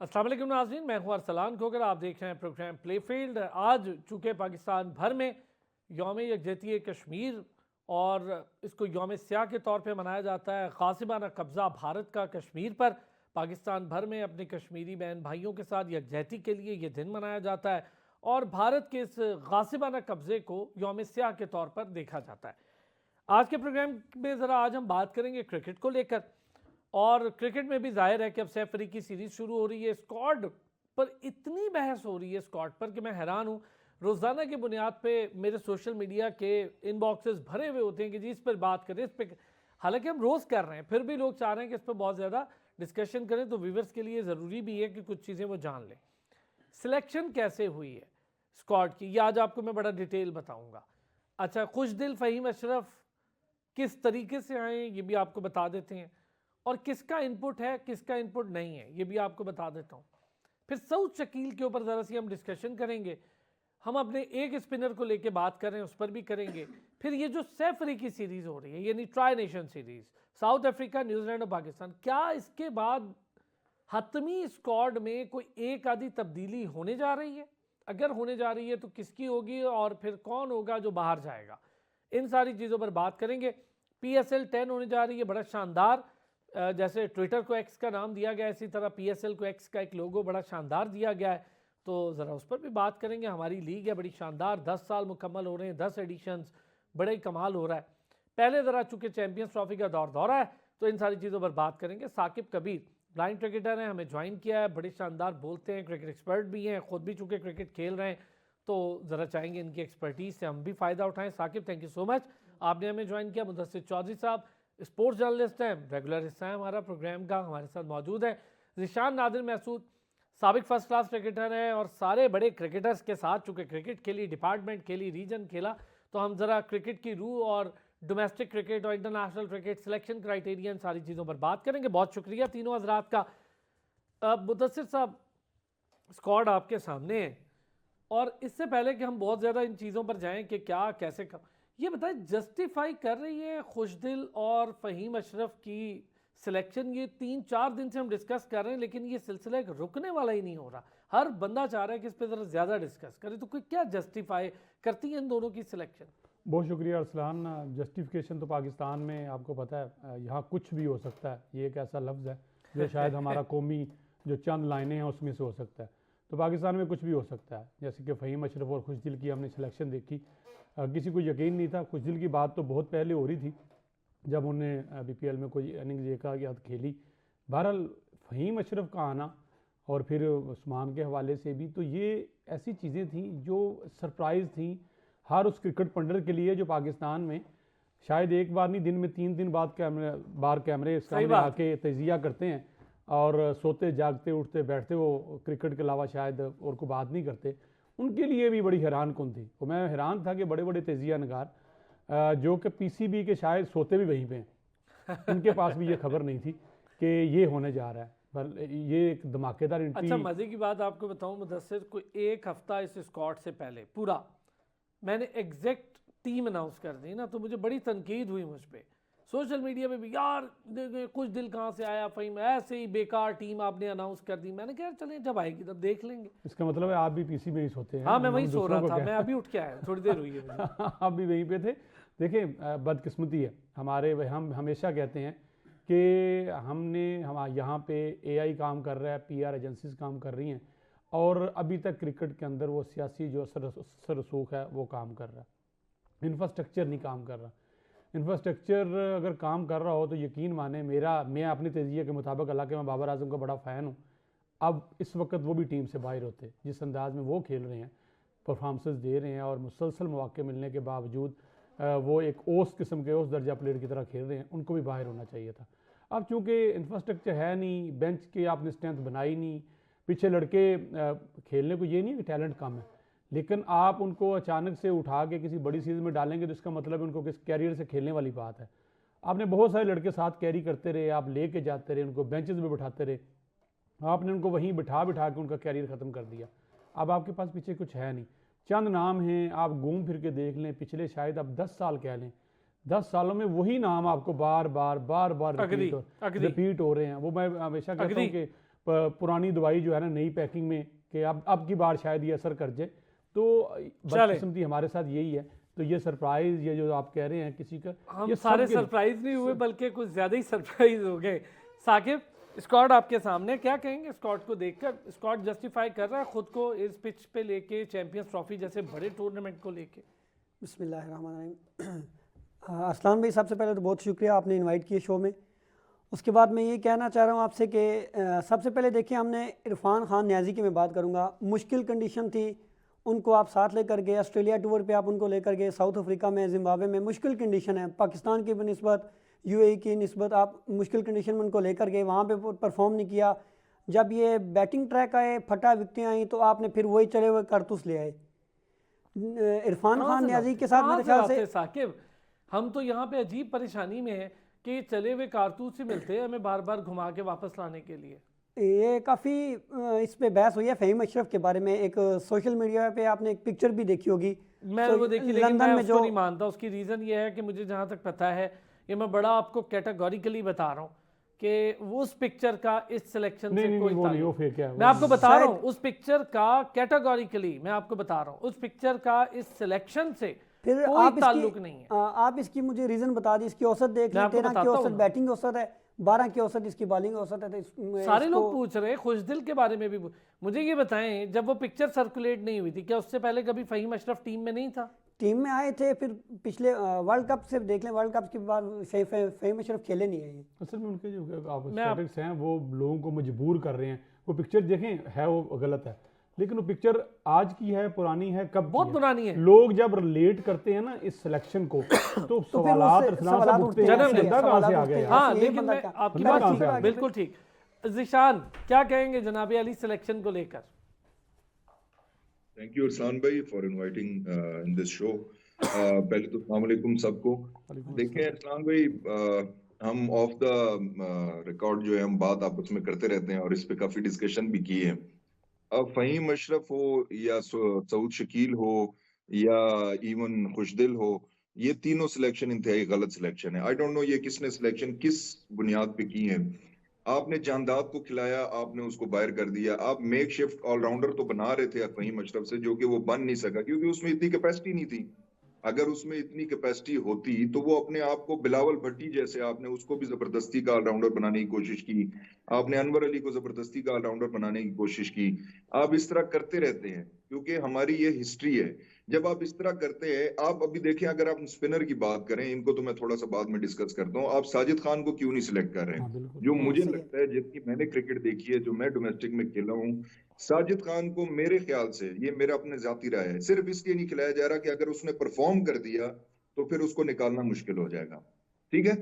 अस्सलाम वालेकुम नाज़रीन, मैं हूं अरसलान खोकर। आप देख रहे हैं प्रोग्राम प्लेफील्ड। आज चूँकि पाकिस्तान भर में यौम यकजहती कश्मीर और इसको यौम स्याह के तौर पे मनाया जाता है, ग़ासिबाना कब्ज़ा भारत का कश्मीर पर, पाकिस्तान भर में अपने कश्मीरी बहन भाइयों के साथ यकजहती के लिए ये दिन मनाया जाता है और भारत के इस ग़ासिबाना कब्ज़े को यौम स्याह के तौर पर देखा जाता है। आज के प्रोग्राम में ज़रा आज हम बात करेंगे क्रिकेट को लेकर, और क्रिकेट में भी जाहिर है कि अब सैफ अली की सीरीज़ शुरू हो रही है। स्क्वाड पर इतनी बहस हो रही है स्क्वाड पर कि मैं हैरान हूँ। रोज़ाना की बुनियाद पे मेरे सोशल मीडिया के इनबॉक्सेस भरे हुए होते हैं कि जी इस पर बात करें, इस पर, हालांकि हम रोज़ कर रहे हैं, फिर भी लोग चाह रहे हैं कि इस पर बहुत ज़्यादा डिस्कशन करें। तो व्यूवर्स के लिए ज़रूरी भी है कि कुछ चीज़ें वो जान लें। सिलेक्शन कैसे हुई है स्क्वाड की, ये आज आपको मैं बड़ा डिटेल बताऊँगा। अच्छा, खुशदिल फ़हीम अशरफ किस तरीके से आए ये भी आपको बता देते हैं, और किसका इनपुट है किसका इनपुट नहीं है ये भी आपको बता देता हूँ। फिर सऊद शकील के ऊपर ज़रा सी हम डिस्कशन करेंगे। हम अपने एक स्पिनर को लेके बात कर रहे हैं, उस पर भी करेंगे। फिर ये जो सैफ अली की सीरीज़ हो रही है, यानी tri nation series, south Africa, New Zealand और पाकिस्तान, क्या इसके बाद हतमी स्क्वाड में कोई एक आधी तब्दीली होने जा रही है? अगर होने जा रही है तो किसकी होगी, और फिर कौन होगा जो बाहर जाएगा? इन सारी चीज़ों पर बात करेंगे। PSL 10 होने जा रही है, बड़ा शानदार। जैसे ट्विटर को एक्स का नाम दिया गया, इसी तरह PSL को एक्स का एक लोगो बड़ा शानदार दिया गया है, तो ज़रा उस पर भी बात करेंगे। हमारी लीग है बड़ी शानदार, 10 साल मुकम्मल हो रहे हैं, 10 एडिशंस, बड़ा ही कमाल हो रहा है। पहले ज़रा चूँकि चैम्पियंस ट्रॉफी का दौरा है, तो इन सारी चीज़ों पर बात करेंगे। साकिब कबीर ब्लाइंड क्रिकेटर हैं, हमें ज्वाइन किया है, बड़े शानदार बोलते हैं, क्रिकेट एक्सपर्ट भी हैं, ख़ुद भी चूँकि क्रिकेट खेल रहे हैं, तो ज़रा चाहेंगे इनकी एक्सपर्टीज़ से हम भी फ़ायदा उठाएँ। Saqib, thank you so much, आपने हमें ज्वाइन किया। मुदस्सिर चौधरी साहब स्पोर्ट्स जर्नलिस्ट हैं, रेगुलर हिस्सा है हमारा प्रोग्राम का, हमारे साथ मौजूद है। ज़िशान नादिर महसूद साबिक फर्स्ट क्लास क्रिकेटर हैं और सारे बड़े क्रिकेटर्स के साथ चूँकि क्रिकेट खेली, डिपार्टमेंट खेली, रीजन खेला, तो हम ज़रा क्रिकेट की रूह और डोमेस्टिक क्रिकेट और इंटरनेशनल क्रिकेट सिलेक्शन क्राइटेरिया, सारी चीज़ों पर बात करेंगे। बहुत शुक्रिया तीनों हजरात का। मुदस्सिर साहब, स्क्वाड आपके सामने है, और इससे पहले कि हम बहुत ज़्यादा इन चीज़ों पर जाएं कि क्या कैसे ये बताएं, जस्टिफाई कर रही है खुशदिल और फ़हीम अशरफ की सिलेक्शन? ये 3-4 दिन से हम डिस्कस कर रहे हैं, लेकिन ये सिलसिला एक रुकने वाला ही नहीं हो रहा। हर बंदा चाह रहा है कि इस पर ज़रा ज़्यादा डिस्कस करें, तो कोई क्या जस्टिफाई करती है इन दोनों की सिलेक्शन? बहुत शुक्रिया अरसलान। जस्टिफिकेशन तो पाकिस्तान में आपको पता है यहाँ कुछ भी हो सकता है, ये एक ऐसा लफ्ज़ है जो शायद हमारा कौमी जो चंद लाइनें हैं उसमें से हो सकता है। तो पाकिस्तान में कुछ भी हो सकता है। जैसे कि फ़हीम अशरफ और खुशदिल की हमने सिलेक्शन देखी, किसी को यकीन नहीं था। खुशदिल की बात तो बहुत पहले हो रही थी जब उन्होंने BPL में कोई इनिंग्स एक आध खेली। बहरहाल फ़हीम अशरफ का आना और फिर उस्मान के हवाले से भी, तो ये ऐसी चीज़ें थी जो सरप्राइज़ थी हर उस क्रिकेट पंडित के लिए जो पाकिस्तान में शायद एक बार नहीं, दिन में 3 दिन बाद कैमरे सामने आके तजिया करते हैं और सोते जागते उठते बैठते वो क्रिकेट के अलावा शायद और कोई बात नहीं करते। उनके लिए भी बड़ी हैरान कौन थी। और मैं हैरान था कि बड़े बड़े तजिया नगार जो कि PCB के शायद सोते भी वहीं पे हैं, उनके पास भी ये खबर नहीं थी कि ये होने जा रहा है। पर ये एक धमाकेदार एंट्री। अच्छा, मज़े की बात आपको बताऊं मुदस्सिर, कोई एक हफ्ता इस स्क्वाड से पहले पूरा मैंने एग्जैक्ट टीम अनाउंस कर दी ना, तो मुझे बड़ी तनकीद हुई मुझ पर सोशल मीडिया पे भी, यार कुछ दिल कहाँ से आया फ़हीम, ऐसे ही बेकार टीम आपने अनाउंस कर दी। मैंने कहा चलें जब आएगी तब देख लेंगे। इसका मतलब है आप भी PC में ही सोते हैं? हाँ, मैं वहीं सो रहा था, मैं अभी उठ के आया, थोड़ी देर हुई है आप भी वहीं पे थे। देखिए, बदकिस्मती है हमारे, हम हमेशा कहते हैं कि हम यहाँ पे AI काम कर रहा है, PR एजेंसीज काम कर रही हैं, और अभी तक क्रिकेट के अंदर वो सियासी जो असर रसूख है वो काम कर रहा है, इंफ्रास्ट्रक्चर नहीं काम कर रहा। इंफ्रास्ट्रक्चर अगर काम कर रहा हो तो यकीन माने, मैं अपनी तजिए के मुताबिक, हालांकि मैं बाबर आजम का बड़ा फ़ैन हूँ, अब इस वक्त वो भी टीम से बाहर होते। जिस अंदाज में वो खेल रहे हैं, परफॉर्मेंसेस दे रहे हैं, और मुसलसल मौके मिलने के बावजूद वो एक ओस किस्म के, ओस दर्जा प्लेयर की तरह खेल रहे हैं, उनको भी बाहर होना चाहिए था। अब चूँकि इंफ्रास्ट्रक्चर है नहीं, बेंच के आपने स्ट्रेंथ बनाई नहीं, पीछे लड़के खेलने को, ये नहीं कि टैलेंट कम है, लेकिन आप उनको अचानक से उठा के किसी बड़ी सीरीज़ में डालेंगे तो इसका मतलब उनको किस कैरियर से खेलने वाली बात है। आपने बहुत सारे लड़के साथ कैरी करते रहे, आप लेके जाते रहे, उनको बेंचेस में बिठाते रहे, आपने उनको वहीं बिठा के उनका कैरियर ख़त्म कर दिया। अब आपके पास पीछे कुछ है नहीं, चंद नाम हैं, आप घूम फिर के देख लें, पिछले शायद आप 10 साल कह लें, 10 सालों में वही नाम आपको बार बार रिपीट हो रहे हैं। वो मैं हमेशा कहता हूँ कि पुरानी दवाई जो है ना नई पैकिंग में कि अब की बार शायद ये असर कर जाए। तो चले। बदकिस्मती हमारे साथ यही है। तो ये सरप्राइज, ये जो आप कह रहे हैं किसी का, हम ये सारे सबके लिए- सरप्राइज नहीं हुए बल्कि कुछ ज्यादा ही सरप्राइज हो गए। साकिब, स्कॉट आपके सामने, क्या कहेंगे स्कॉट को देखकर? स्कॉट जस्टिफाई कर रहा है खुद को इस पिच पे लेके, चैंपियंस ट्रॉफी जैसे बड़े टूर्नामेंट को लेके? बिस्मिल्लाहिर्रहमानिर्रहीम। असलान भाई, सबसे पहले तो बहुत शुक्रिया, आपने इनवाइट किए शो में। उसके बाद मैं ये कहना चाह रहा हूँ आपसे कि सबसे पहले देखिए, हमने इरफान खान न्याजी की मैं बात करूँगा। मुश्किल कंडीशन थी, उनको आप साथ लेकर गए, ऑस्ट्रेलिया टूर पे आप उनको लेकर गए, साउथ अफ्रीका में, जिम्बाब्वे में मुश्किल कंडीशन है, पाकिस्तान की बनस्बत, यूएई की निस्बत आप मुश्किल कंडीशन में उनको लेकर गए, वहाँ पे परफॉर्म नहीं किया। जब ये बैटिंग ट्रैक आए, फटा विकटें आई, तो आपने फिर वही चले हुए कारतूस ले आए। इरफान खान न्याजी के साथ मेरे ख्याल से साकिब, हम तो यहाँ पे अजीब परेशानी में है कि चले हुए कारतूस ही मिलते हैं हमें बार बार घुमा के वापस लाने के लिए। ये काफ़ी इस पे बहस हुई है फ़हीम अशरफ के बारे में। एक सोशल मीडिया पे आपने एक पिक्चर भी देखी होगी, मैं वो देखी, लेकिन लंदन मैं में उसको जो नहीं मानता। उसकी रीज़न ये है कि मुझे जहाँ तक पता है, ये मैं बड़ा आपको कैटेगोरिकली बता रहा हूँ कि उस पिक्चर का इस सिलेक्शन से कोई ताल्लुक फिर क्या है, मैं आपको बता रहा हूँ, उस पिक्चर का कैटेगोरिकली मैं आपको बता रहा हूँ, उस पिक्चर का इस सिलेक्शन से फिर कोई आप ताल्लुक नहीं है। आप इसकी मुझे रीज़न बता दी। इसकी औसत देख मैं लें, आपको 13 की बताता औसत हूँ। बैटिंग औसत है, 12 की औसत इसकी बॉलिंग औसत है। तो सारे लोग इसको पूछ रहे हैं, खुशदिल के बारे में भी मुझे ये बताएं, जब वो पिक्चर सर्कुलेट नहीं हुई थी, क्या उससे पहले कभी फ़हीम अशरफ टीम में नहीं था? टीम में आए थे, फिर पिछले वर्ल्ड कप से देख लें, वर्ल्ड कप के बाद फ़हीम अशरफ खेले नहीं है। असल में उनके जो स्टैटिक्स हैं वो लोगों को मजबूर कर रहे हैं। वो पिक्चर देखें, है वो गलत है, लेकिन वो पिक्चर आज की है, पुरानी है, कब बहुत पुरानी है। लोग जब रिलेट करते हैं ना इस सिलेक्शन को तो सवालात उठते हैं, जन्म बंदा कहाँ से आ गया? हाँ, लेकिन मैं आपकी बात ठीक है, बिल्कुल ठीक। ज़िशान, क्या कहेंगे जनाब अली सिलेक्शन को लेकर? थैंक यू अरसान भाई for inviting in this show. पहले तो अस्सलाम वालेकुम सबको। देखें अरसान भाई, हम ऑफ द रिकॉर्ड जो है हम बात आपस में करते रहते हैं और इस पे काफी डिस्कशन भी की है। अब फ़हीम अशरफ हो या सऊद शकील हो या इवन खुशदिल हो, ये तीनों सिलेक्शन इंतहाई गलत सिलेक्शन है। आई डोंट नो ये किसने सिलेक्शन किस बुनियाद पे की है। आपने जानदाद को खिलाया, आपने उसको बाहर कर दिया। आप मेक शिफ्ट ऑलराउंडर तो बना रहे थे फ़हीम अशरफ से, जो कि वो बन नहीं सका क्योंकि उसमें इतनी कैपेसिटी नहीं थी। अगर उसमें इतनी कैपेसिटी होती तो वो अपने आप को बिलावल भट्टी जैसे, आपने उसको भी जबरदस्ती का ऑलराउंडर बनाने की कोशिश की, आपने अनवर अली को जबरदस्ती का ऑलराउंडर बनाने की कोशिश की। आप इस तरह करते रहते हैं क्योंकि हमारी ये हिस्ट्री है। जब आप इस तरह करते हैं, आप अभी देखें, अगर आप स्पिनर की बात करें, इनको तो मैं थोड़ा सा बाद में डिस्कस करता हूँ, आप साजिद खान को क्यों नहीं सिलेक्ट कर रहे हैं? जो मुझे लगता है, जितनी मैंने क्रिकेट देखी है, जो मैं डोमेस्टिक में खेला हूँ, साजिद खान को मेरे ख्याल से, ये मेरा अपने जाती राय है, सिर्फ इसलिए नहीं खिलाया जा रहा कि अगर उसने परफॉर्म कर दिया तो फिर उसको निकालना मुश्किल हो जाएगा। ठीक है,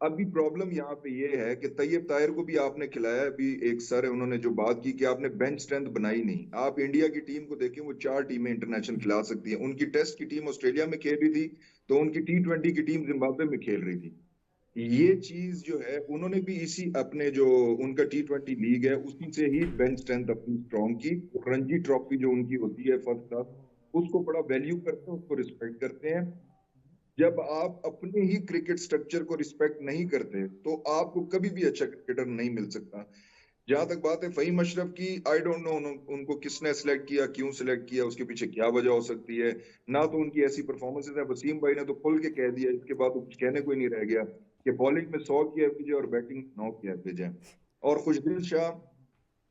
अभी प्रॉब्लम यहाँ पे ये है कि तैयब ताहिर को भी आपने खिलाया। अभी एक सर है, उन्होंने जो बात की कि आपने बेंच स्ट्रेंथ बनाई नहीं। आप इंडिया की टीम को देखें, वो 4 टीमें इंटरनेशनल खिला सकती है। उनकी टेस्ट की टीम ऑस्ट्रेलिया में खेल रही थी, तो उनकी T20 की टीम जिम्बाब्वे में खेल रही थी। ये चीज जो है, उन्होंने भी इसी अपने जो उनका T20 लीग है, उसी से ही बेंच स्ट्रेंथ अपनी स्ट्रॉन्ग की। रणजी ट्रॉफी जो उनकी होती है फर्स्ट क्लास, उसको बड़ा वैल्यू करते हैं, उसको रिस्पेक्ट करते हैं। जब आप अपने ही क्रिकेट स्ट्रक्चर को रिस्पेक्ट नहीं करते तो आपको कभी भी अच्छा क्रिकेटर नहीं मिल सकता। जहां तक बात है फ़हीम अशरफ की, आई डोंट नो उनको किसने सिलेक्ट किया, क्यों सिलेक्ट किया, उसके पीछे क्या वजह हो सकती है। ना तो उनकी ऐसी परफॉर्मेंसेज है, वसीम भाई ने तो खुल के कह दिया, इसके बाद तो कुछ कहने को ही नहीं रह गया कि बॉलिंग में 100 की एवरेज है और बैटिंग 9 की एवरेज है। और खुशदिल शाह,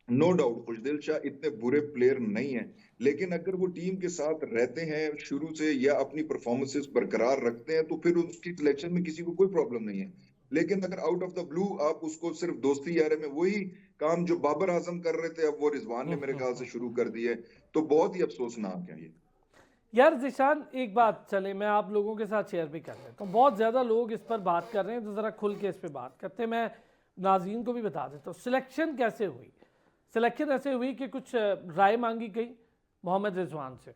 नो डाउट खुशदिल शाह इतने बुरे प्लेयर नहीं है, लेकिन अगर वो टीम के साथ रहते हैं शुरू से या अपनी परफॉर्मेंसेस बरकरार रखते हैं तो फिर उसकी सिलेक्शन में किसी को कोई प्रॉब्लम नहीं है। लेकिन अगर आउट ऑफ द ब्लू आप उसको सिर्फ दोस्ती यारे में, वही काम जो बाबर आजम कर रहे थे, अब वो रिजवान ने मेरे ख्याल से शुरू कर दिए, तो बहुत ही अफसोसनाक है ये। यार ज़िशान, एक बात चले मैं आप लोगों के साथ शेयर भी कर लेता हूँ। बहुत ज़्यादा लोग इस पर बात कर रहे हैं, तो ज़रा खुल के इस पर बात करते हैं। मैं नाज़रीन को भी बता देता हूँ सिलेक्शन कैसे हुई। सिलेक्शन ऐसे हुई कि कुछ राय मांगी गई मोहम्मद रिजवान से।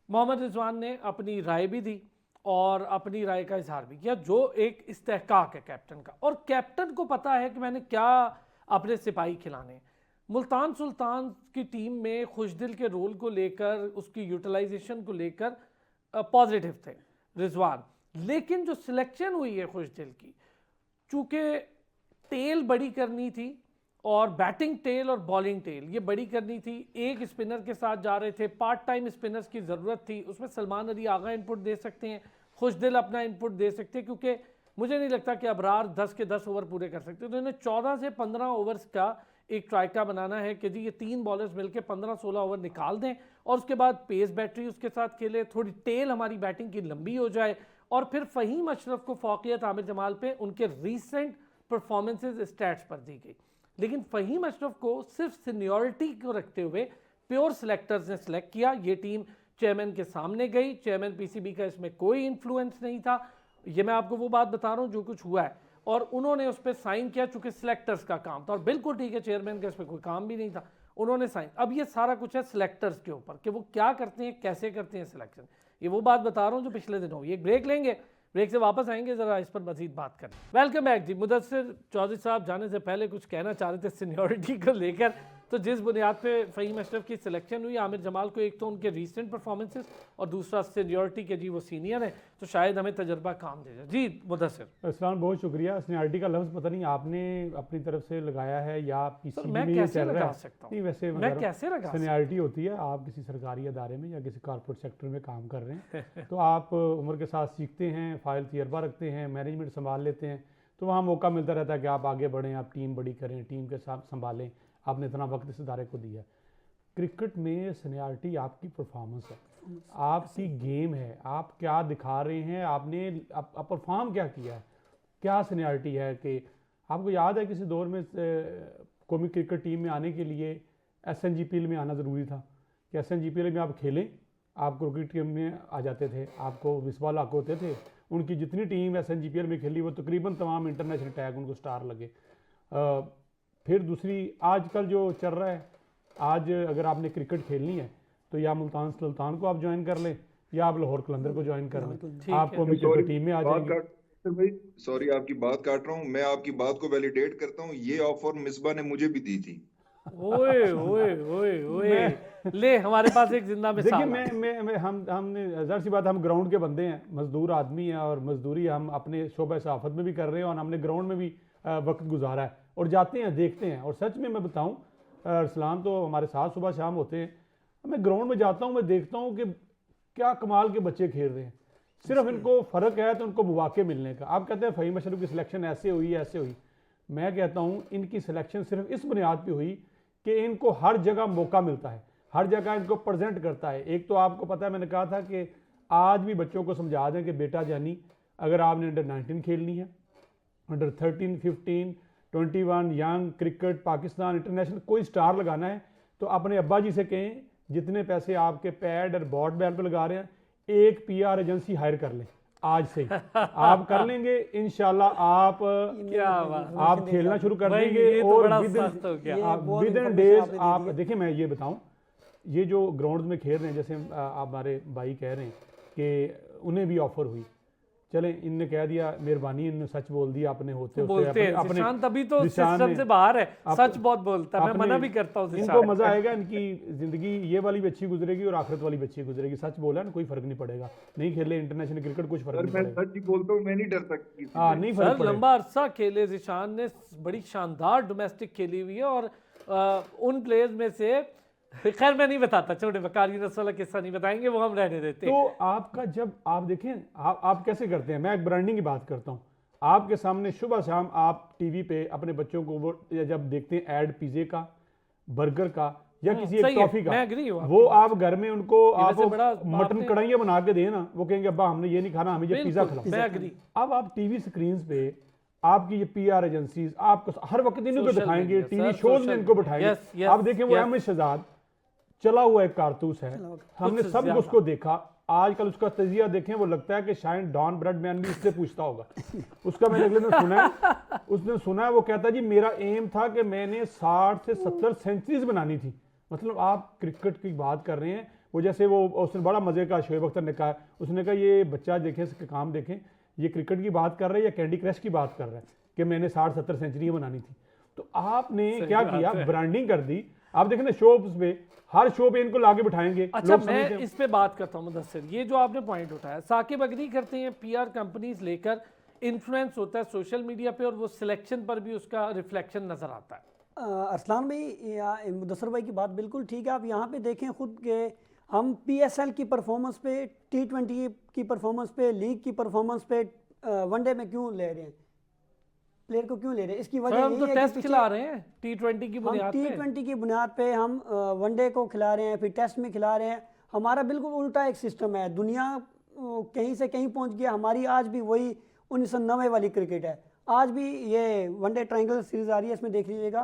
मोहम्मद रिजवान ने अपनी राय भी दी और अपनी राय का इजहार भी किया, जो एक इस्तेहकाक है कैप्टन का। और कैप्टन को पता है कि मैंने क्या अपने सिपाही खिलाने। मुल्तान सुल्तान की टीम में खुशदिल के रोल को लेकर, उसकी यूटिलाइजेशन को लेकर पॉजिटिव थे रिजवान, लेकिन जो सिलेक्शन हुई है खुशदिल की, चूँकि टेल बड़ी करनी थी और बैटिंग टेल और बॉलिंग टेल ये बड़ी करनी थी। एक स्पिनर के साथ जा रहे थे, पार्ट टाइम स्पिनर्स की ज़रूरत थी। उसमें सलमान अली आगा इनपुट दे सकते हैं, खुशदिल अपना इनपुट दे सकते हैं, क्योंकि मुझे नहीं लगता कि अबरार 10 के 10 ओवर पूरे कर सकते। तो इन्हें 14 से 15 ओवर्स का एक ट्राइका बनाना है कि जी ये 3 बॉलर्स मिलकर 15-16 ओवर निकाल दें और उसके बाद पेस बैटरी उसके साथ खेले, थोड़ी टेल हमारी बैटिंग की लंबी हो जाए और फिर फ़हीम अशरफ को फौकियत आमिर जमाल पे उनके रीसेंट परफॉर्मेंसेज स्टैट्स पर दी गई। लेकिन फ़हीम अशरफ को सिर्फ सीनियरिटी को रखते हुए प्योर सिलेक्टर्स ने सिलेक्ट किया। ये टीम चेयरमैन के सामने गई, चेयरमैन पीसीबी का इसमें कोई इन्फ्लुएंस नहीं था। ये मैं आपको वो बात बता रहा हूँ जो कुछ हुआ है, और उन्होंने उस पर साइन किया चूंकि सिलेक्टर्स का काम था। और बिल्कुल ठीक है, चेयरमैन का इस पर कोई काम भी नहीं था, उन्होंने साइन। अब ये सारा कुछ है सिलेक्टर्स के ऊपर कि वो क्या करते हैं, कैसे करते हैं सिलेक्शन। ये वो बात बता रहा हूँ जो पिछले दिन हुई। एक ब्रेक लेंगे, ब्रेक से वापस आएंगे, ज़रा इस पर मजीद बात करें। वेलकम बैक जी। मुदस्सिर चौधरी साहब जाने से पहले कुछ कहना चाह रहे थे सीनियरिटी को लेकर। तो जिस बुनियाद पे फ़हीम अशरफ की सिलेक्शन हुई, आमिर जमाल को एक तो उनके रीसेंट परफॉर्मेंसेस और दूसरा सीनियरिटी के जी वो सीनियर है, तो शायद हमें तजर्बा काम दे जाए। जी मुदस्सिर। इस्लाम बहुत शुक्रिया। सीनियरिटी का लफ्ज़ पता नहीं आपने अपनी तरफ से लगाया है या पीसीबी मैं में ये कैसे चल रहा लगा है? सकता हूँ? नहीं, वैसे मैं कैसे लगा सकता सीनियरिटी होती है, आप किसी सरकारी अदारे में या किसी कॉर्पोरेट सेक्टर में काम कर रहे हैं तो आप उम्र के साथ सीखते हैं, फाइल तजर्बा रखते हैं, मैनेजमेंट संभाल लेते हैं, तो वहाँ मौका मिलता रहता है कि आप आगे बढ़ें, आप टीम बड़ी करें, टीम के साथ संभालें। आपने इतना वक्त इस इदारे को दिया। क्रिकेट में सीनियरिटी आपकी परफॉर्मेंस है, आपकी गेम है, आप क्या दिखा रहे हैं, आपने परफॉर्म क्या किया है, क्या सीनियरिटी है। कि आपको याद है किसी दौर में कौमी क्रिकेट टीम में आने के लिए SNGPL में आना ज़रूरी था कि SNGPL में आप खेलें, आप क्रिकेट टीम में आ जाते थे, आपको विस्वाल हक होते थे। उनकी जितनी टीम SNGPL में खेली वो तकरीबन तमाम इंटरनेशनल टैग उनको स्टार लगे। फिर दूसरी आजकल जो चल रहा है, आज अगर आपने क्रिकेट खेलनी है तो या मुल्तान सुल्तान को आप ज्वाइन कर लें या आप लाहौर कलंदर को ज्वाइन कर लें, आपको क्रिकेट टीम में आ जाएंगे। भाई सॉरी आपकी बात काट रहा हूँ, मैं आपकी बात को वैलिडेट करता हूँ। ये ऑफर मिसबा ने मुझे भी दी थी। ओए ओए ओए ओए, ले हमारे पास एक जिंदा मिसाल। देखिए मैं हमने ज़ाहिर सी बात, हम ग्राउंड के बंदे हैं, मजदूर आदमी हैं, और मजदूरी हम अपने शोबा सहाफ़त में भी कर रहे हैं और हमने ग्राउंड में भी वक्त गुजारा है और जाते हैं, देखते हैं। और सच में मैं बताऊं, अरसलान तो हमारे साथ सुबह शाम होते हैं, मैं ग्राउंड में जाता हूं, मैं देखता हूं कि क्या कमाल के बच्चे खेल रहे हैं। सिर्फ इनको फ़र्क है तो उनको मौके मिलने का। आप कहते हैं फ़हीम अशरफ की सिलेक्शन ऐसे हुई ऐसे हुई, मैं कहता हूँ इनकी सिलेक्शन सिर्फ इस बुनियाद पर हुई कि इनको हर जगह मौका मिलता है, हर जगह इनको प्रेजेंट करता है। एक तो आपको पता है, मैंने कहा था कि आज भी बच्चों को समझा दें कि बेटा जानी, अगर आपने अंडर-19 खेलनी है, under 13, 15, 21 young cricket Pakistan international कोई स्टार लगाना है तो अपने अब्बा जी से कहें जितने पैसे आपके पैड और बॉट बैल पे लगा रहे हैं, एक PR एजेंसी हायर कर लें आज से। आप कर लेंगे इंशाल्लाह, आप खेलना शुरू कर देंगे और विद इन डेज आप देखिए। मैं ये बताऊं, ये जो ग्राउंड में खेल रहे हैं, जैसे आप हमारे भाई कह रहे हैं कि उन्हें भी ऑफर हुई, चले इनने कह दिया मेहरबानी, इनने सच बोल दिया अपने होते होते अपने तभी तो सिस्टम से बाहर है, सच बहुत बोलता है, मैं मना भी करता हूं। इनको मजा आएगा, इनकी जिंदगी ये वाली भी अच्छी गुजरेगी और आखिरत वाली भी अच्छी गुजरेगी। सच बोला ना, कोई फर्क नहीं पड़ेगा, नहीं खेले इंटरनेशनल क्रिकेट कुछ फर्क नहीं पड़ेगा। मैं सच ही बोलता हूं, मैं नहीं डरता किसी से। नहीं फर्क पड़ेगा। लंबा अरसा खेले जिशान ने, बड़ी शानदार डोमेस्टिक खेली हुई है और उन प्लेयर्स में से, खैर मैं नहीं बताता, छोटे बकारी नस्ल वाला किस्सा नहीं बताएंगे, वो हम रहने देते हैं। तो आपका जब आप देखें, आप कैसे करते हैं, मैं एक ब्रांडिंग की बात करता हूँ। आपके सामने सुबह शाम आप टीवी पे अपने बच्चों को वो जब देखते हैं ऐड पिज़्ज़े का, बर्गर का या किसी एक टॉफी का, वो आप घर में उनको आप मटन कढ़ाइयाँ बना के दें ना, वो कहेंगे अब्बा हमने ये नहीं खाना, हमें ये पिज़्ज़ा खिलाओ। अब आप टीवी स्क्रीन पे आपकी ये PR एजेंसीज आपको हर वक्त इनको दिखाएंगे, टीवी शोज में इनको बैठाएंगे। आप देखें वो अहमद शहजाद चला हुआ एक कारतूस है, हमने सब उसको देखा। आजकल उसका तजिया देखें, वो लगता है कि शायद डॉन ब्रैडमैन भी इससे पूछता होगा। उसका मैंने अगले दिन सुना है, उसने सुना है, वो कहता है जी मेरा एम था कि मैंने 60 से 70 सेंचुरीज बनानी थी। मतलब आप क्रिकेट की बात कर रहे हैं, वो जैसे वो उसने बड़ा मजे का शोएब अख्तर ने कहा, उसने कहा ये बच्चा देखें, इसके काम देखें, ये क्रिकेट की बात कर रहा है या कैंडी क्रश की बात कर रहा है कि मैंने 60-70 सेंचुरियां बनानी थी। तो आपने क्या किया, ब्रांडिंग कर दी। आप देखें ना शो पे, हर शो पे इनको लाके बिठाएंगे। अच्छा मैं इस पे बात करता हूँ मुदस्सिर, ये जो आपने पॉइंट उठाया, साकिब अग्री करते हैं PR कंपनीज लेकर इन्फ्लुएंस होता है सोशल मीडिया पे और वो सिलेक्शन पर भी उसका रिफ्लेक्शन नजर आता है। अरसलान भाई या मुदस्सर भाई की बात बिल्कुल ठीक है। आप यहाँ पे देखें खुद के हम PSL की परफॉर्मेंस पे, T20 की परफॉर्मेंस पे, लीग की परफॉर्मेंस पे, वनडे में क्यों ले रहे हैं, प्लेयर को क्यों ले रहे हैं? इसकी वजह हम यही तो है कि टेस्ट पीछे खिला रहे हैं T20 की हम बुनियाद पे। T20 की बुनियाद पे हम वनडे को खिला रहे हैं, फिर टेस्ट में खिला रहे हैं। हमारा बिल्कुल उल्टा एक सिस्टम है। दुनिया कहीं से कहीं पहुंच गया, हमारी आज भी वही 1990 वाली क्रिकेट है। आज भी ये वनडे ट्रायंगल सीरीज आ रही है, इसमें देख लीजिएगा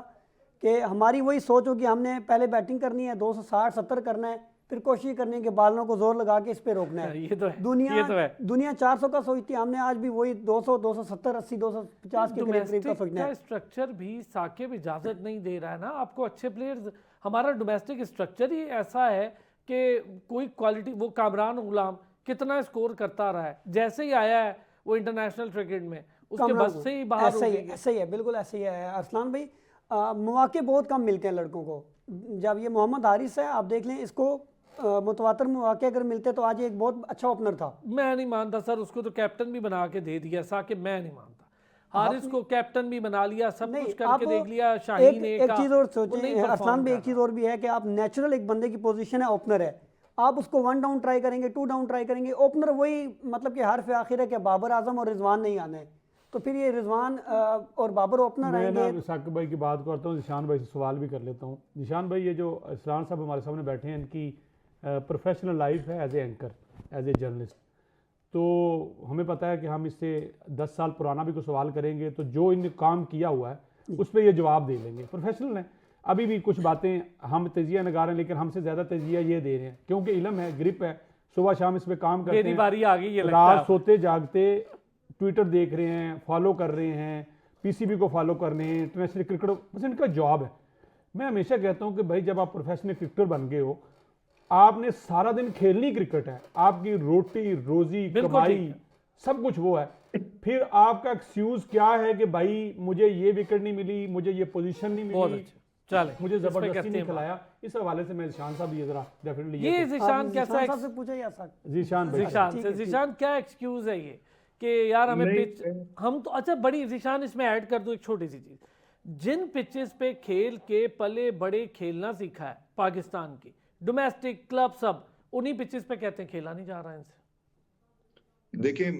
कि हमारी वही सोच हो कि हमने पहले बैटिंग करनी है, 260-70 करना है, फिर कोशिश करनी है कि बालों को जोर लगा के इस पे रोकना है। ये तो है, दुनिया ये तो है। दुनिया 400 का सोचती है, हमने आज भी वही 200, 270, 80, 250 के करीब करीब का सोचना है। स्ट्रक्चर भी साकिब इजाजत नहीं दे रहा है ना आपको अच्छे प्लेयर्स। हमारा डोमेस्टिक स्ट्रक्चर ही ऐसा है कि कोई क्वालिटी, वो कामरान गुलाम कितना स्कोर करता रहा है, जैसे ही आया है वो इंटरनेशनल क्रिकेट में उसके बस से ही बाहर हो गई है। ऐसे ही है, बिल्कुल ऐसे ही है अरसलान भाई। मौके बहुत कम मिलते हैं लड़कों को। जब ये मोहम्मद हारिस है, आप देख लें, इसको मुतवातर मौके अगर मिलते तो आज एक बहुत अच्छा ओपनर था। मैं नहीं मानता सर, उसको तो कैप्टन भी बना के दे दिया साकिब, मैं नहीं मानता। हारिस को कैप्टन भी बना लिया, सब कुछ करके देख लिया शाहीन एक चीज और सोचें अरसलान भाई, एक चीज और भी है कि आप नेचुरल एक बंदे की पोजीशन है ओपनर है, आप उसको 1 डाउन ट्राई करेंगे, 2 डाउन ट्राई करेंगे, ओपनर वही मतलब कि हर आखिर है कि बाबर आजम और रिजवान नहीं आने, तो फिर ये रिजवान और बाबर ओपनर मैं आएंगे। ना साकिब भाई की बात करता हूँ, निशान भाई से सवाल भी कर लेता हूँ। निशान भाई, ये जो इस्लान साहब हमारे सामने बैठे हैं, इनकी प्रोफेशनल लाइफ है as a anchor, as a journalist, तो हमें पता है कि हम इससे 10 साल पुराना भी कोई सवाल करेंगे तो जो इनने काम किया हुआ है उस पर ये जवाब दे लेंगे। प्रोफेशनल हैं, अभी भी कुछ बातें हम तजिया नगार हैं, लेकिन हमसे ज़्यादा तजिया ये दे रहे हैं क्योंकि इल्म है, ग्रिप है, सुबह शाम इस पर काम करते हैं, बारी आ गई ये लगता रात है। सोते जागते ट्विटर देख रहे हैं, फॉलो कर रहे हैं, PCB को फॉलो कर रहे हैं, इंटरनेशनल क्रिकेट, बस इनका जॉब है। मैं हमेशा कहता हूँ कि भाई जब आप प्रोफेशनल क्रिकेटर बन गए हो, आपने सारा दिन खेलनी क्रिकेट है, आपकी रोटी रोजी कमाई सब कुछ वो है, फिर आपका एक्सक्यूज क्या है कि भाई मुझे ये विकेट नहीं मिली, मुझे ये पोजीशन नहीं मिली, चले मुझे जबरदस्ती नहीं खिलाया। इस हवाले से मैं ज़ीशान साहब ये जरा डेफिनेटली ये ज़ीशान कैसा साहब से पूछा या सक ज़ीशान भाई ज़ीशान क्या एक्सक्यूज है ये कि यार हमें पिच, हम तो अच्छा बड़ी ज़ीशान इसमें ऐड कर दो एक छोटी सी चीज, जिन पिचेस पे खेल के पले बड़े खेलना सीखा है पाकिस्तान की, डोमेस्टिक क्लब सब उन्हीं पिचेस पे कहते हैं खेला नहीं जा रहा है इनसे। देखिए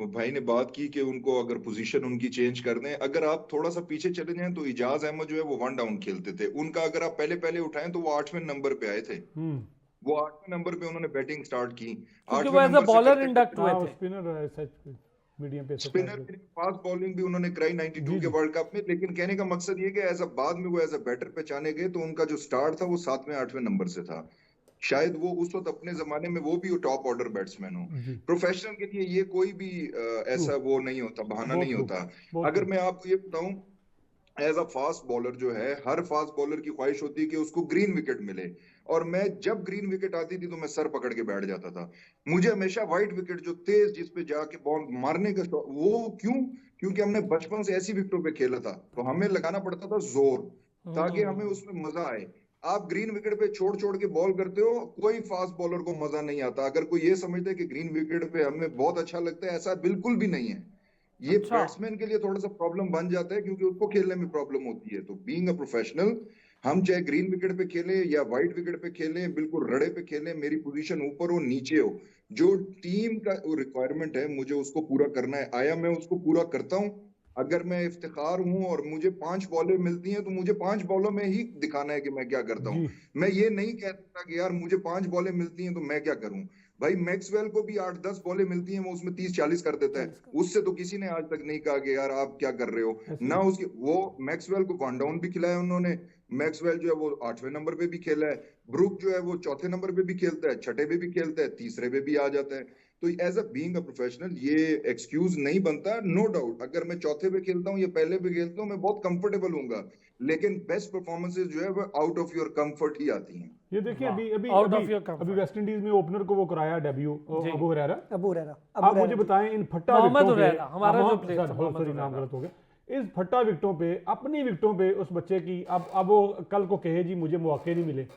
भाई ने बात की कि उनको अगर पोजीशन उनकी चेंज कर दें, अगर आप थोड़ा सा पीछे चले जाएं तो इजाज अहमद जो है वो 1 डाउन खेलते थे, उनका अगर आप पहले पहले उठाएं तो वो 8वें नंबर पे आए थे, वो 8वें नंबर पे उन्होंने बैटिंग स्टार्ट की, 8वें नंबर से बॉलर इंडक्ट हुए थे, स्पिनर मीडियम पे स्पिनर फास्ट बॉलिंग भी उन्होंने कराई 92 के वर्ल्ड कप में। लेकिन कहने का मकसद ये कि एज अ बाद में वो एज अ बैटर पहचाने गए, तो उनका जो स्टार्ट था वो 7वें 8वें नंबर से था। शायद वो उस वक्त अपने जमाने में वो भी टॉप ऑर्डर बैट्समैन हो। प्रोफेशनल के लिए ये कोई भी ऐसा वो नहीं होता, बहाना नहीं होता। अगर मैं आपको ये बताऊं, एज अ फास्ट बॉलर जो है, हर फास्ट बॉलर की ख्वाहिश होती है कि उसको ग्रीन विकेट मिले, और मैं जब ग्रीन विकेट आती थी तो मैं सर पकड़ के बैठ जाता था। मुझे हमेशा व्हाइट विकेट जो तेज जिस पे जाके बॉल मारने का, वो क्यों? क्योंकि हमने बचपन से ऐसी विकेटों पे खेला था, तो हमें लगाना पड़ता था जोर, ताकि हमें उसमें मजा आए। आप ग्रीन विकेट पे छोड़ छोड़ के बॉल करते हो, कोई फास्ट बॉलर को मजा नहीं आता। अगर कोई ये समझते है कि ग्रीन विकेट पे हमें बहुत अच्छा लगता है, ऐसा बिल्कुल भी नहीं है। ये बैट्समैन के लिए थोड़ा सा प्रॉब्लम बन जाता है क्योंकि उसको खेलने में प्रॉब्लम होती है। तो बीइंग अ प्रोफेशनल, हम चाहे ग्रीन विकेट पे खेलें या व्हाइट विकेट पे खेलें, बिल्कुल रड़े पे खेलें, मेरी पोजीशन ऊपर हो नीचे हो, जो टीम का रिक्वायरमेंट है मुझे उसको पूरा करना है, आया मैं उसको पूरा करता हूँ। अगर मैं इफ्तिखार हूं और मुझे 5 बॉलें मिलती हैं तो मुझे 5 बॉलों में ही दिखाना है कि मैं क्या करता हूं। मैं ये नहीं कह सकता कि यार मुझे 5 बॉलें मिलती हैं तो मैं क्या करूं। भाई मैक्सवेल को भी 8-10 बॉलें मिलती हैं, वो उसमें 30-40 कर देता है, उससे तो किसी ने आज तक नहीं कहा कि यार आप क्या कर रहे हो ना। उसकी वो मैक्सवेल को 1 डाउन भी खिलाया उन्होंने, मैक्सवेल जो है वो 8वें नंबर पे भी खेला है, ब्रुक जो है वो 4थे नंबर पे भी खेलता है, 6ठे पे भी खेलता है, 3रे पे भी आ जाता है। तो as a being a professional ये एक्सक्यूज नहीं बनता। नो डाउट अगर मैं 4थे पे खेलता हूँ या पहले पे खेलता हूँ, मैं बहुत कंफर्टेबल हूँगा, लेकिन बेस्ट परफॉर्मेंसेस जो है वो आउट ऑफ योर कंफर्ट ही आती हैं। ये देखिए अभी वेस्ट इंडीज में ओपनर को वो कराया डेब्यू अबू हुरैरा। आप मुझे बताएं इन फट्टा विकेटों पे, हमारा जो प्लेयर सॉरी नाम गलत हो गया, इस फट्टा विकेटों पे, अपनी विकेटों पे उस बच्चे की अब वो कल को कहे जी मुझे मौके नहीं मिले,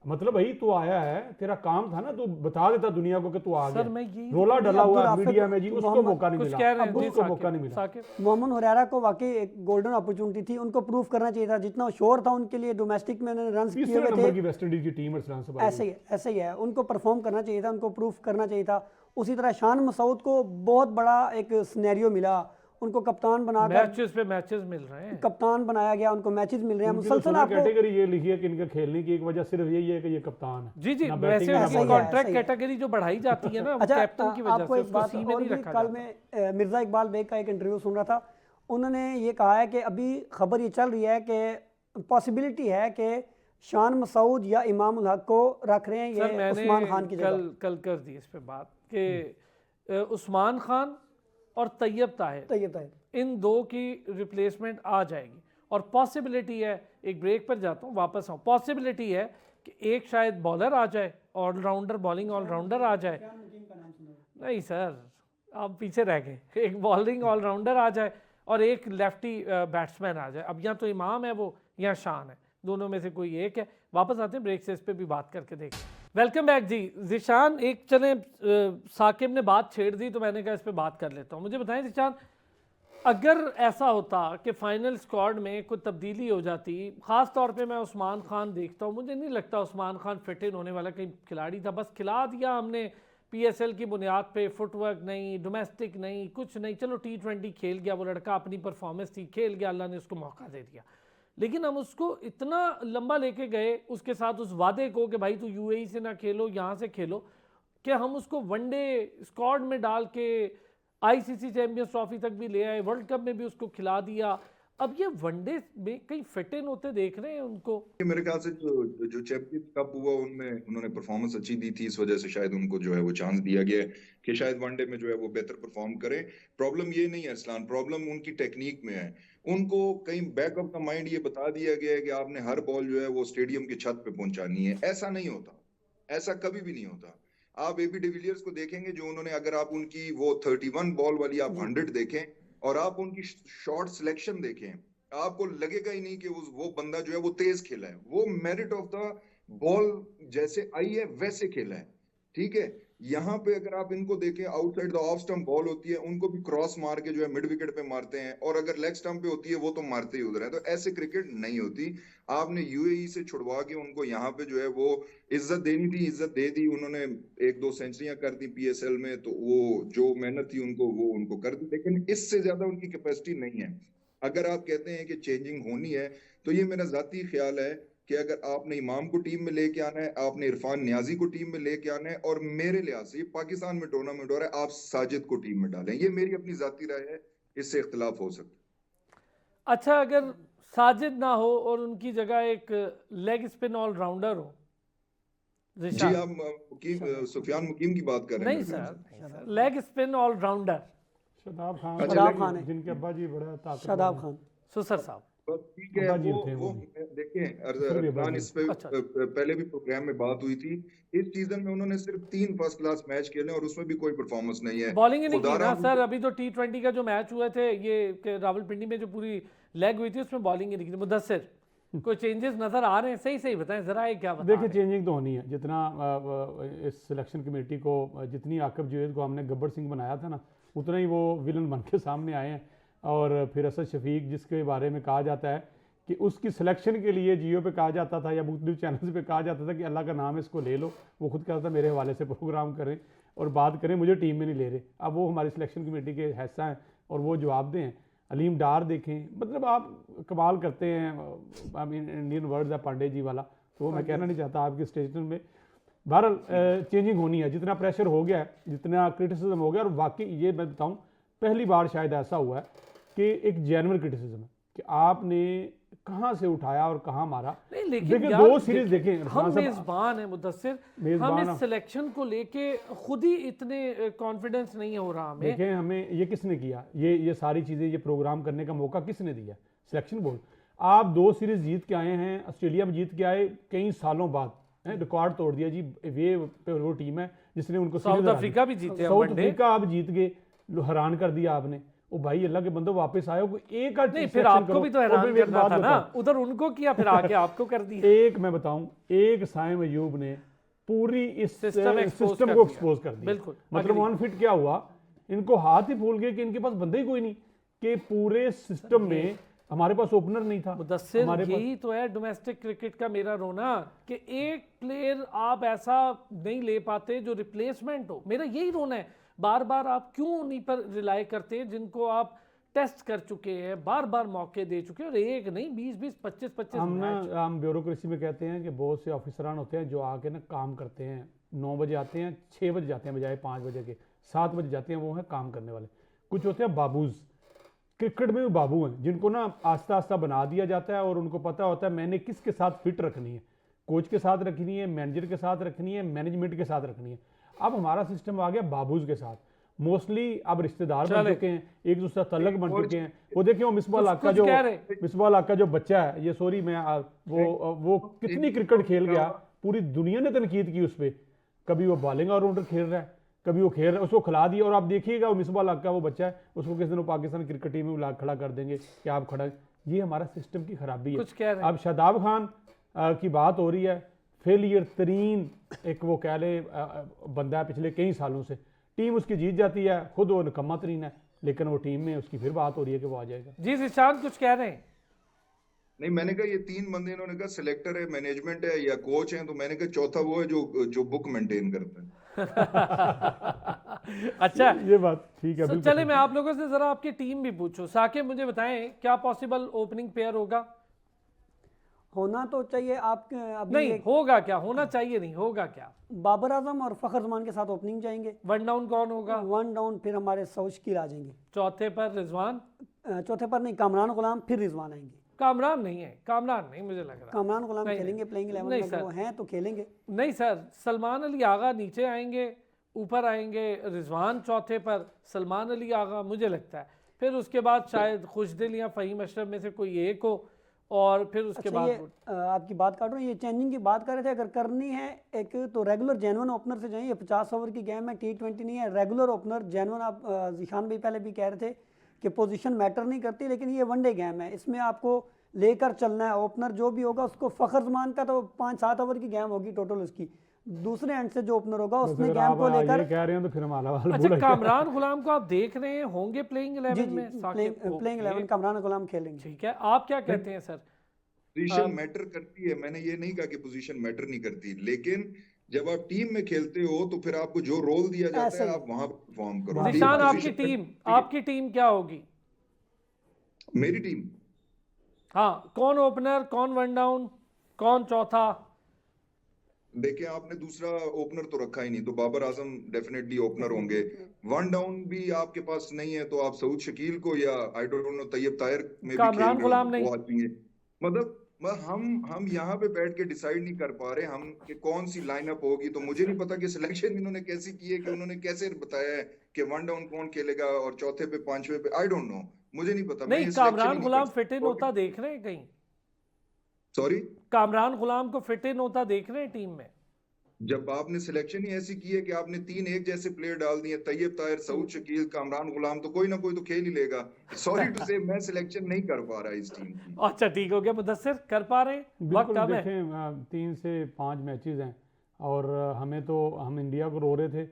मतलब भाई तू आया है, तेरा काम था ना, तू बता देता दुनिया को कि तू आ सर गया। मैं यही रोला डला हुआ है अब्दुल मीडिया में जी, राफिक उसको मोहम्मद मौका नहीं कुछ मिला, कह रहे हैं जी उसको मौका नहीं मिला। साकिब मोहम्मद हुरैरा को वाकई एक गोल्डन अपॉर्चुनिटी थी, उनको प्रूव करना चाहिए था। जितना शोर था उनके लिए डोमेस्टिक में उन्होंने रन किए तीसरे हुए नंबर थे, की वेस्ट इंडीज की टीम अरसलान से ऐसे ही है, उनको परफॉर्म करना चाहिए था, उनको प्रूफ करना चाहिए था। उसी तरह शान मसूद को बहुत बड़ा एक सिनेरियो मिला, उनको कप्तान बनाकर मैचेस पे मैचेस मिल रहे हैं। कप्तान बनाया गया, उनको मैचेस मिल रहे हैं उनकी मुसलसल। तो आपको कैटेगरी ये लिखी है कि इनके खेलने की एक वजह सिर्फ यही है कि ये कप्तान है। जी जी, ना वैसे बैटिंग ना उनकी ऐसा ही है, बॉलिंग। कॉन्ट्रैक्ट ऐसा ही है। कैटेगरी जो बढ़ाई जाती है ना वो अच्छा, कैप्टन की वजह आपको से, एक उसको बात सी में और नहीं भी, रखा कल जाता। में मिर्ज़ा इकबाल बेग का एक इंटरव्यू सुन रहा था, उन्होंने ये कहा है कि अभी खबर ये चल रही है कि पॉसिबिलिटी है कि शान मसूद या इमाम उल हक को रख रहे हैं सर ये उस्मान खान मैंने की कल जगह। कल कर दी इस पे बात कि उस्मान खान और तैयब ताहिर, तैयब ताहिर इन दो की रिप्लेसमेंट आ जाएगी। और पॉसिबिलिटी है, एक ब्रेक पर जाता हूँ वापस आऊँ, पॉसिबिलिटी है कि एक शायद बॉलर आ जाए, ऑलराउंडर, बॉलिंग ऑलराउंडर आ जाए। नहीं सर, आप पीछे रह गए, एक बॉलिंग ऑलराउंडर आ जाए और एक लेफ्टी बैट्समैन आ जाए। अब या तो इमाम है वो या शान है, दोनों में से कोई एक है। वापस आते हैं ब्रेक से, इस पर भी बात करके देखें। वेलकम बैक जी। जिशान, एक चले साकिब ने बात छेड़ दी तो मैंने कहा इस पर बात कर लेता हूँ। मुझे बताएं जिशान, अगर ऐसा होता कि फाइनल स्क्वाड में कोई तब्दीली हो जाती, ख़ास तौर पे मैं उस्मान खान देखता हूँ, मुझे नहीं लगता उस्मान खान फिट इन होने वाला कहीं खिलाड़ी था। बस खिला दिया हमने पीएसएल की बुनियाद पे, फुटवर्क नहीं, डोमेस्टिक नहीं, कुछ नहीं, चलो T20 खेल गया वो लड़का, अपनी परफॉर्मेंस थी, खेल गया, अल्लाह ने उसको मौका दे दिया। लेकिन हम उसको इतना लंबा लेके गए उसके साथ उस वादे को कि भाई तू यूएई से ना खेलो, यहाँ से खेलो, कि हम उसको वनडे स्क्वाड में डाल के आईसीसी चैंपियंस ट्रॉफी तक भी ले आए, वर्ल्ड कप में भी उसको खिला दिया। अब ये वनडे में कहीं फिट इन होते देख रहे हैं उनको? मेरे ख्याल से जो चैंपियंस कप हुआ उनमें उन्होंने परफॉर्मेंस अच्छी दी थी, इस वजह से शायद उनको जो है वो चांस दिया गया है कि शायद वनडे में जो है वो बेहतर परफॉर्म करें। प्रॉब्लम ये नहीं है अरसलान, प्रॉब्लम उनकी टेक्निक में है। उनको कहीं बैक ऑफ द माइंड ये बता दिया गया है कि आपने हर बॉल जो है वो स्टेडियम की छत पे पहुंचानी है। ऐसा नहीं होता, ऐसा कभी भी नहीं होता। आप एबी डिविलियर्स को देखेंगे, जो उन्होंने, अगर आप उनकी वो 31 बॉल वाली आप 100 देखें और आप उनकी शॉट सिलेक्शन देखें, आपको लगेगा ही नहीं कि वो बंदा जो है वो तेज खेला है। वो मेरिट ऑफ द बॉल जैसे आई है वैसे खेला है, ठीक है। यहाँ पे अगर आप इनको देखें, outside the off stump ball होती है, उनको भी क्रॉस मार के जो है मिड विकेट पे मारते हैं, और अगर लेग स्टंप पे होती है वो तो मारते ही उधर है। तो ऐसे क्रिकेट नहीं होती। आपने यूएई से छुड़वा के उनको यहाँ पे जो है वो इज्जत देनी थी, इज्जत दे दी उन्होंने। 1-2 सेंचुरियां कर दी पीएसएल में, तो वो जो मेहनत थी उनको कर दी, लेकिन इससे ज्यादा उनकी कैपेसिटी नहीं है। अगर आप कहते हैं कि चेंजिंग होनी है, तो ये मेरा जाती ख्याल है कि अगर आपने इमाम को टीम में लेके आना है, आपने इरफान नियाजी को टीम में लेके आना है, और मेरे लिहाज से ये पाकिस्तान में टूर्नामेंट हो रहा है, आप साजिद को टीम में डालें। ये मेरी अपनी जाती राय है, इससे इख्तिलाफ हो सकता है। अच्छा, अगर साजिद ना हो और उनकी जगह एक लेग स्पिन ऑलराउंडर हो, जी, आप सुफियान मुकीम की बात कर रहे हैं? नहीं sir, leg spin allrounder Shadab Khan, अच्छा, शादाब खान है, जिनके अब्बा जी बड़ा ताकतवर शादाब हैं। खान सुसर साहब। बस ठीक है। अब्बा जी वो थे वो वो देखें भी अरसलान, इस पे अच्छा। पहले भी प्रोग्राम में बात हुई थी। इस सीजन में उन्होंने सिर्फ 3 फर्स्ट क्लास मैच खेले और उसमें भी कोई परफॉर्मेंस नहीं है। बॉलिंग ही नहीं की खुदारा ना सर। अभी तो T20 का जो मैच हुए थे ये रावलपिंडी में, जो पूरी लेग हुई थी, उसमें बॉलिंग ही नहीं की थी। मुदस्सिर, कोई चेंजेस नजर आ रहे हैं? सही सही बताएं जरा, ये क्या बता देखिए रहे हैं? चेंजिंग तो होनी है। जितना इस सिलेक्शन कमेटी को, जितनी आकिब जुवैद को हमने गब्बर सिंह बनाया था ना, उतना ही वो विलन बन के सामने आए हैं। और फिर असद शफीक, जिसके बारे में कहा जाता है कि उसकी सिलेक्शन के लिए जियो पे कहा जाता था या मुख्तलिफ चैनल्स पे कहा जाता था कि अल्लाह का नाम है इसको ले लो, वो खुद कहता था मेरे हवाले से प्रोग्राम करें और बात करें, मुझे टीम में नहीं ले रहे। अब वो हमारी सिलेक्शन कमेटी के हिस्सा हैं और वो जवाब दें। अलीम डार देखें, मतलब आप कमाल करते हैं। इंडियन वर्ड्स है पांडे जी वाला, तो वो मैं कहना नहीं चाहता आपके स्टेशन में। बहरहाल चेंजिंग होनी है। जितना प्रेशर हो गया है, जितना क्रिटिसिज्म हो गया, और वाकई ये मैं बताऊं पहली बार शायद ऐसा हुआ है कि एक जेन्युइन क्रिटिसिज्म है कि आपने कहां से उठाया और कहां मारा। नहीं, लेकिन देखिए यार, 2 सीरीज देखें, हम मेजबान हैं मुदस्सिर, हम इस सिलेक्शन को लेके खुद ही इतने कॉन्फिडेंस नहीं हो रहा हमें। देखें हमें ये किसने किया, ये सारी चीज़ें, ये प्रोग्राम करने का मौका किसने दिया? Selection board. आप 2 सीरीज जीत के आए हैं, ऑस्ट्रेलिया में जीत के आए कई सालों बाद, रिकॉर्ड तोड़ दिया जी। ये वो टीम है जिसने उनको साउथ अफ्रीका भी जीते, साउथ अफ्रीका आप जीत गए, हैरान कर दिया आपने। ओ भाई अल्लाह के बंदो वापस आए, कोई एक आध नहीं फिर selection आपको करो। भी तो और हैरान फिर एक करना बात था ना, बताओ, उधर उनको किया फिर आके आपको कर दिया। एक मैं बताऊं, एक साइम अयूब ने पूरी इस सिस्टम expose सिस्टम कर को दिया। एक्सपोज कर दिया। बिल्कुल, मतलब agree। अनफिट क्या हुआ, इनको हाथ ही भूल गए कि इनके पास बंदे ही कोई नहीं, कि पूरे सिस्टम में हमारे पास ओपनर नहीं था। मुदस्सिर हमारे पास यही तो है डोमेस्टिक क्रिकेट का मेरा रोना, कि एक प्लेयर आप ऐसा नहीं ले पाते जो रिप्लेसमेंट हो। मेरा यही रोना है, बार बार आप क्यों उन्हीं पर रिलाई करते हैं जिनको आप टेस्ट कर चुके हैं, बार बार मौके दे चुके हैं, और एक नहीं 20-20 25-25 हम ना मैच। हम ब्यूरोक्रेसी में कहते हैं कि बहुत से ऑफिसरान होते हैं जो आके ना काम करते हैं, 9 बजे आते हैं, 6 बजे जाते हैं बजाय 5 बजे के, 7 बजे जाते हैं, वो हैं काम करने वाले। कुछ होते हैं बाबूज, क्रिकेट में भी बाबू हैं जिनको ना आस्ता आस्ता बना दिया जाता है और उनको पता होता है मैंने किसके साथ फिट रखनी है, कोच के साथ रखनी है, मैनेजर के साथ रखनी है, मैनेजमेंट के साथ रखनी है। अब हमारा सिस्टम आ गया बाबूज के साथ, मोस्टली अब रिश्तेदार बन चले। चुके हैं, एक दूसरे से तल्लक बन चुके हैं। वो देखिए वो मिसबा कुछ- लाख का कुछ जो कह रहे। मिसबा लाख का जो बच्चा है, ये सॉरी मैं वो कितनी क्रिकेट खेल गया, पूरी दुनिया ने तनकीद की उस पर। कभी वो बॉलिंग ऑलराउंडर खेल रहा है, कभी वो खेल रहा है, उसको खिला दिया। और आप देखिएगा वो मिसबा लाख का वो बच्चा है, उसको किस दिन पाकिस्तान क्रिकेट टीम में ला खड़ा कर देंगे कि आप खड़ा। ये हमारा सिस्टम की खराबी है। कुछ कह रहे हैं। अब शादाब खान की बात हो रही है, फेलियर तरीन एक वो कह ले बंदा है पिछले कई सालों से, टीम उसकी जीत जाती है, खुद वो निकम्मा तरीन है, लेकिन वो टीम में उसकी फिर बात हो रही है कि वो आ जाएगा। जी जिशान कुछ कह रहे हैं। नहीं, मैंने कहा ये 3 बंदे, इन्होंने कहा सिलेक्टर है, मैनेजमेंट है या कोच है, तो मैंने कहा चौथा वो है जो बुक मेंटेन करता है। अच्छा ये बात ठीक है। तो बिल्कुल चले ठीक मैं है। आप लोगों से जरा आपकी टीम भी पूछूं। साकिब मुझे बताएं क्या पॉसिबल ओपनिंग पेयर होगा? होना तो चाहिए आप अभी नहीं एक होगा क्या, होना चाहिए नहीं होगा क्या? बाबर आजम और फखर जमान के साथ ओपनिंग जाएंगे। वन डाउन कौन होगा? 1 डाउन फिर हमारे सौशकील आ जाएंगे। चौथे पर रिजवान? चौथे पर नहीं, कामरान गुलाम फिर रिजवान आएंगे। कामरान नहीं है, कामरान नहीं मुझे लग रहा। कामरान गुलाम नहीं, खेलेंगे प्लेइंग 11 नहीं में, सर। अगर वो हैं तो खेलेंगे। नहीं सर, सलमान अली आगा नीचे आएंगे, ऊपर आएंगे रिजवान चौथे पर, सलमान अली आगा मुझे लगता है। फिर उसके बाद शायद खुशदिल या फ़हीम अशरफ में से कोई एक हो, और फिर उसके अच्छा, बाद ये आपकी बात काट रहा हूँ, ये चेंजिंग की बात कर रहे थे। अगर करनी है एक तो रेगुलर जेन्युइन ओपनर से जाएं। ये 50 ओवर की गेम है, T20 नहीं है। रेगुलर ओपनर जेन्युइन, आप जिशान भाई पहले भी कह रहे थे कि पोजीशन मैटर नहीं करती, लेकिन ये वनडे गेम है, इसमें आपको लेकर चलना है। ओपनर जो भी होगा उसको, फखर जमान का तो 5-7 ओवर की गेम होगी टोटल उसकी, दूसरे एंड से जो ओपनर होगा बस उसने अगर गेम आप को ये लेकर कह रहे हैं तो फिर हम आला वाल अच्छा बोलेंगे। कामरान गुलाम को आप देख रहे हैं होंगे प्लेइंग जी 11 जी में? साकिब, प्लेइंग ओके, 11 कामरान गुलाम खेलेंगे। ठीक है। आप क्या कहते हैं सर? पोजीशन मैटर करती है, मैंने ये नहीं कहा कि पोजीशन मैटर नहीं करती, लेकिन जब आप टीम में खेलते हो तो फिर आपको जो रोल दिया जाता ऐसे है ही। आप वहां परफॉर्म करो। निशान Position- आपकी टीम क्या होगी? मेरी टीम, हाँ, कौन ओपनर, कौन वन डाउन, कौन चौथा? देखिए आपने दूसरा ओपनर तो रखा ही नहीं, तो बाबर आजम डेफिनेटली ओपनर होंगे। 1 डाउन भी आपके पास नहीं है तो आप सऊद शकील को या I don't know Tayyab Tahir में भी कामरान खेल गुलाम रहे नहीं। हो, वो आती है। मतलब हम यहाँ पे बैठ के डिसाइड नहीं कर पा रहे हम कि कौन सी लाइनअप होगी। तो मुझे नहीं पता कि सिलेक्शन इन्होंने कैसी की है, कि उन्होंने कैसे बताया है कि 1 डाउन कौन खेलेगा और चौथे पे 5वें पे, आई डोंट नो, मुझे नहीं पता। नहीं, कामरान गुलाम फिट इन होता देख रहे हैं कहीं? सॉरी, कामरान गुलाम को फिट इन होता देख रहे हैं टीम में? जब आपने सिलेक्शन ही ऐसी की है कि आपने 3 एक जैसे प्लेयर डाल दिए, तैयब ताहिर, सऊद शकील, कामरान गुलाम, तो कोई ना कोई तो खेल ही लेगा। सॉरी टू से मैं सिलेक्शन नहीं कर पा रहा इस टीम की। अच्छा ठीक हो गया। मुदस्सिर कर पा रहे हैं? वक्त बिल्कुल, कम है। देखें 3 से 5 मैचेस हैं और हमें तो, हम इंडिया को रो रहे थे।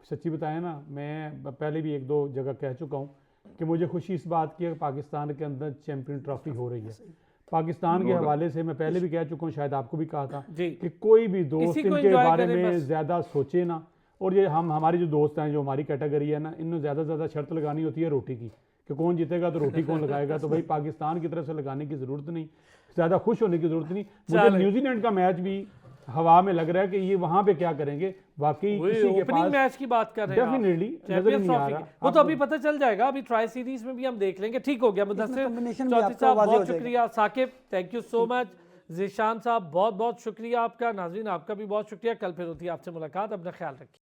सच्ची बताएं ना, मैं पहले भी 1-2 जगह कह चुका हूँ कि मुझे खुशी इस बात की है कि पाकिस्तान के अंदर चैंपियन ट्रॉफी हो रही है। पाकिस्तान के हवाले से मैं पहले भी कह चुका हूँ, शायद आपको भी कहा था जी। कि कोई भी दोस्त इसी को इनके enjoy बारे करें में बस। ज़्यादा सोचे ना। और ये हमारी जो दोस्त हैं, जो हमारी कैटेगरी है ना, इनमें ज़्यादा से ज़्यादा शर्त लगानी होती है रोटी की, कि कौन जीतेगा तो रोटी कौन लगाएगा। तो भाई पाकिस्तान की तरफ से लगाने की ज़रूरत नहीं, ज़्यादा खुश होने की ज़रूरत नहीं। मुझे चलें। न्यूजीलैंड का मैच भी हवा में लग रहा है कि ये वहाँ पे क्या करेंगे, वाकई किसी के ओपनिंग पास मैच की बात कर रहे हैं आप। डेफिनेटली नजर चैंपियंस नहीं आ ट्रॉफी रहा। की। वो तो अभी पता चल जाएगा, अभी ट्राई सीरीज में भी हम देख लेंगे। ठीक हो गया मुदस्सिर, combination भी चौधरी आपका साहब वाज़ेह बहुत हो जाएगा। शुक्रिया, Saqib thank you so much, Zeeshan साहब बहुत बहुत शुक्रिया आपका, नाज़रीन आपका भी बहुत शुक्रिया। कल फिर होती है आपसे मुलाकात, अपना ख्याल रखिए।